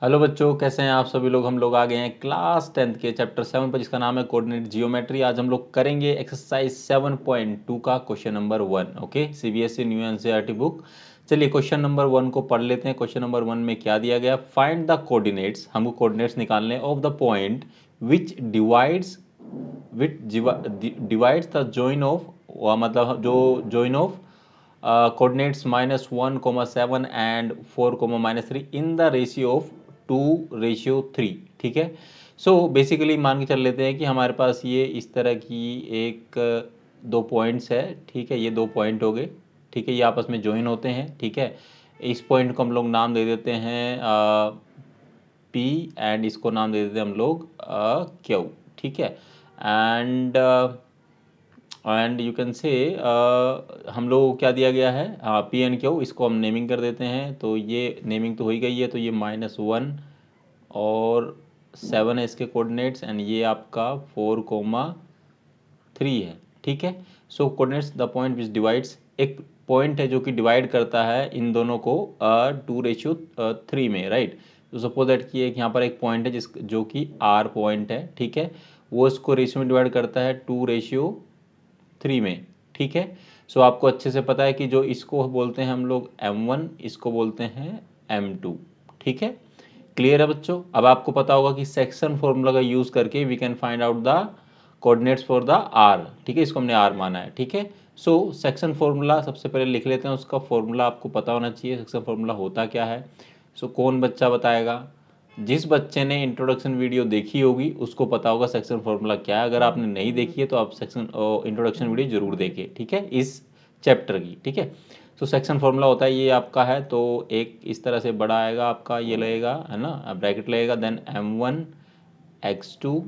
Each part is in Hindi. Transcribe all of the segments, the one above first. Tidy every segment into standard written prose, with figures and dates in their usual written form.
हेलो बच्चों, कैसे हैं आप सभी लोग। हम लोग आ गए हैं क्लास 10th के चैप्टर 7 पर, जिसका नाम है कोऑर्डिनेट जियोमेट्री। आज हम लोग करेंगे एक्सरसाइज 7.2 का question number 1। Okay, CBSE new NCERT book. चलिए क्वेश्चन नंबर 1 को पढ़ लेते हैं। क्वेश्चन नंबर 1 में क्या दिया गया, फाइंड द कोऑर्डिनेट्स, हमको कोऑर्डिनेट्स निकालने of the point which divides the join of, मतलब जो join of coordinates -1, 7 and 4, -3 in the ratio of 2:3। ठीक है। सो बेसिकली मान के चल लेते हैं कि हमारे पास ये इस तरह की एक दो पॉइंट्स है। ठीक है, ये दो पॉइंट हो गए। ठीक है, ये आपस में ज्वाइन होते हैं। ठीक है, इस पॉइंट को हम लोग नाम दे देते हैं पी, एंड इसको नाम दे देते हैं हम लोग क्यू। ठीक है, एंड यू कैन से हम लोग को क्या दिया गया है, हाँ पी एंड क्यू, इसको हम नेमिंग कर देते हैं। तो ये नेमिंग तो हो ही गई है। तो ये -1 और 7 है इसके कोऑर्डिनेट्स, एंड ये आपका 4,3 है। ठीक है। So coordinates the point which divides, एक पॉइंट है जो कि डिवाइड करता है इन दोनों को 2:3 में, राइट। तो सपोज दैट कि एक यहाँ पर एक पॉइंट है जिस जो कि आर पॉइंट है। ठीक है, वो इसको रेशियो में डिवाइड करता है 2:3 में। ठीक है। सो आपको अच्छे से पता है कि जो इसको बोलते हैं हम लोग m1, इसको बोलते हैं m2। ठीक है, क्लियर है बच्चों। अब आपको पता होगा कि सेक्शन फॉर्मूला का यूज करके we can find out the coordinates for the R. ठीक है, इसको हमने आर माना है। ठीक है। सो सेक्शन फॉर्मूला सबसे पहले लिख लेते हैं। उसका फॉर्मूला आपको पता होना चाहिए, सेक्शन फॉर्मूला होता क्या है। सो कौन बच्चा बताएगा। जिस बच्चे ने इंट्रोडक्शन वीडियो देखी होगी उसको पता होगा सेक्शन फॉर्मूला क्या है। अगर आपने नहीं देखी है तो आप सेक्शन इंट्रोडक्शन वीडियो जरूर देखें। ठीक है, इस चैप्टर की। ठीक है। तो सेक्शन फॉर्मूला होता है ये आपका है, तो एक इस तरह से बड़ा आएगा आपका, ये लगेगा है ना, ब्रैकेट लगेगा, देन m1x2,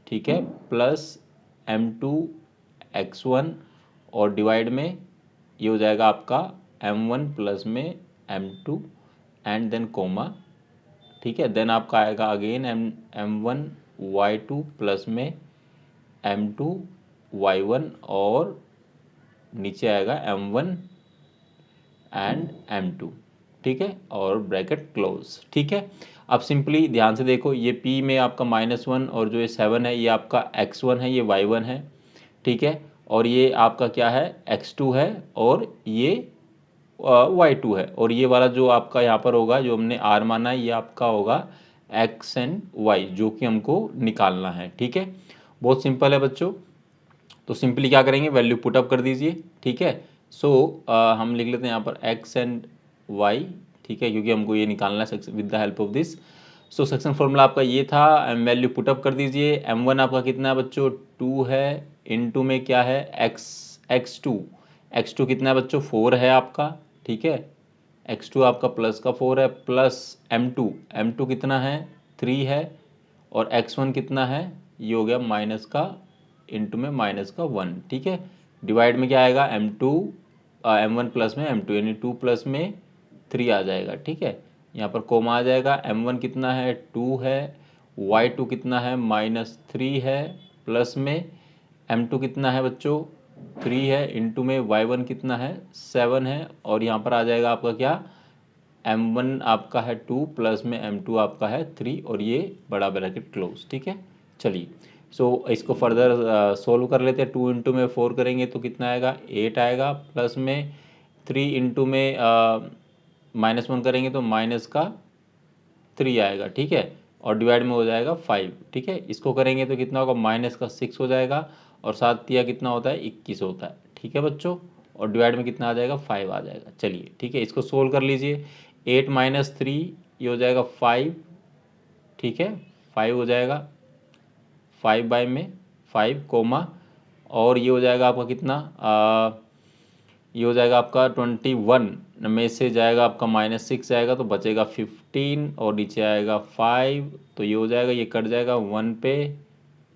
ठीक है, प्लस m2x1, और डिवाइड में ये हो जाएगा आपका m1 प्लस में m2, एंड देन कोमा। ठीक है, देन आपका आएगा अगेन m1y2 प्लस में m2y1, और नीचे आएगा m1 एंड m2। ठीक है, और ब्रैकेट क्लोज। ठीक है। अब सिंपली ध्यान से देखो, ये p में आपका -1 और जो ये 7 है ये आपका x1 है, ये y1 है। ठीक है, और ये आपका क्या है, x2 है, और ये y2 है, और ये वाला जो आपका यहाँ पर होगा जो हमने r माना है, ये आपका होगा x एंड y, जो कि हमको निकालना है। ठीक है, बहुत सिंपल है बच्चों। तो सिंपली क्या करेंगे, वैल्यू पुटअप कर दीजिए। ठीक है। सो हम लिख लेते हैं यहाँ पर x एंड y। ठीक है, क्योंकि हमको ये निकालना है with the help of this. So section formula आपका ये था, वैल्यू पुटअप कर दीजिए। m1 आपका कितना है बच्चों, 2 है, इनटू में क्या है x2 कितना है बच्चों, 4 है आपका। ठीक है, x2 आपका प्लस का 4 है, प्लस m2 कितना है, 3 है, और x1 कितना है, ये हो गया माइनस का, इंटू में माइनस का 1। ठीक है, डिवाइड में क्या आएगा, m1 प्लस में m2, यानी 2 प्लस में 3 आ जाएगा। ठीक है, यहाँ पर कोमा आ जाएगा। m1 कितना है, 2 है, y2 कितना है, -3 है, प्लस में m2 कितना है बच्चों, 3 है, इंटू में y1 कितना है, 7 है, और यहाँ पर आ जाएगा आपका क्या, m1 आपका है 2 प्लस में m2 आपका है 3, और ये बड़ा ब्रैकेट क्लोज। ठीक है, चलिए। सो इसको फर्दर सोल्व कर लेते हैं। 2 इंटू में 4 करेंगे तो कितना आएगा, 8 आएगा, प्लस में 3 इंटू में -1 करेंगे तो माइनस का 3 आएगा। ठीक है, और डिवाइड में हो जाएगा 5। ठीक है, इसको करेंगे तो कितना होगा, माइनस का 6 हो जाएगा, और 7 या कितना होता है, 21 होता है। ठीक है बच्चों, और डिवाइड में कितना आ जाएगा, 5 आ जाएगा। चलिए ठीक है, इसको सोल्व कर लीजिए। 8 माइनस 3, ये हो जाएगा 5। ठीक है, 5 हो जाएगा, 5 बाय में 5 कोमा, और ये हो जाएगा आपका कितना, ये हो जाएगा आपका 21 में से जाएगा आपका -6 जाएगा, तो बचेगा 15, और नीचे आएगा 5, तो ये हो जाएगा, ये कट जाएगा 1 पे।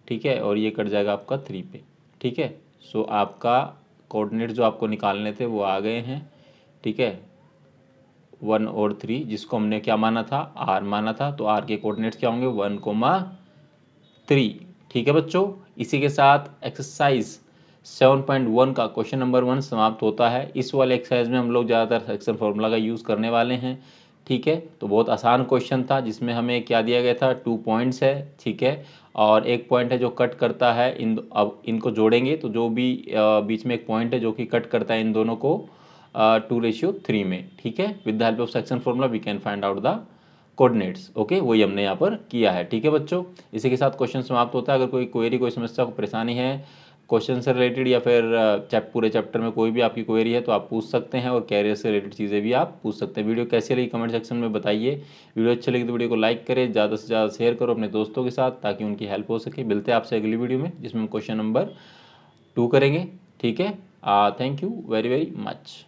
ठीक है, और ये कट जाएगा आपका 3 पे। ठीक है, सो आपका कोऑर्डिनेट जो आपको निकालने थे वो आ गए हैं। ठीक है, 1 और 3, जिसको हमने क्या माना था, r माना था, तो r के कोऑर्डिनेट्स क्या होंगे, 1,3। ठीक है बच्चों, इसी के साथ एक्सरसाइज 7.1 का क्वेश्चन नंबर 1 समाप्त होता है। इस वाले एक्सरसाइज में हम लोग ज़्यादातर सेक्शन फॉर्मूला का यूज़ करने वाले हैं। ठीक है। तो बहुत आसान क्वेश्चन था जिसमें हमें क्या दिया गया था, 2 पॉइंट्स है, ठीक है, और एक पॉइंट है जो कट करता है अब इनको जोड़ेंगे तो जो भी बीच में एक पॉइंट है जो कि कट करता है इन दोनों को 2:3 में, ठीक है। With the help of section formula we can find out the coordinates. Okay, वही हमने यहाँ पर किया है, ठीक है बच्चों। इसी के साथ क्वेश्चन समाप्त होता है। अगर कोई क्वेरी, कोई समस्या, कोई परेशानी है क्वेश्चन से रिलेटेड या फिर पूरे चैप्टर में कोई भी आपकी क्वेरी है तो आप पूछ सकते हैं, और कैरियर से रिलेटेड चीज़ें भी आप पूछ सकते हैं। वीडियो कैसी लगी कमेंट सेक्शन में बताइए। वीडियो अच्छी लगी तो वीडियो को लाइक करें, ज़्यादा से ज़्यादा शेयर करो अपने दोस्तों के साथ ताकि उनकी हेल्प हो सके। मिलते हैं आपसे अगली वीडियो में जिसमें हम क्वेश्चन नंबर 2 करेंगे, ठीक है। Thank you very very much.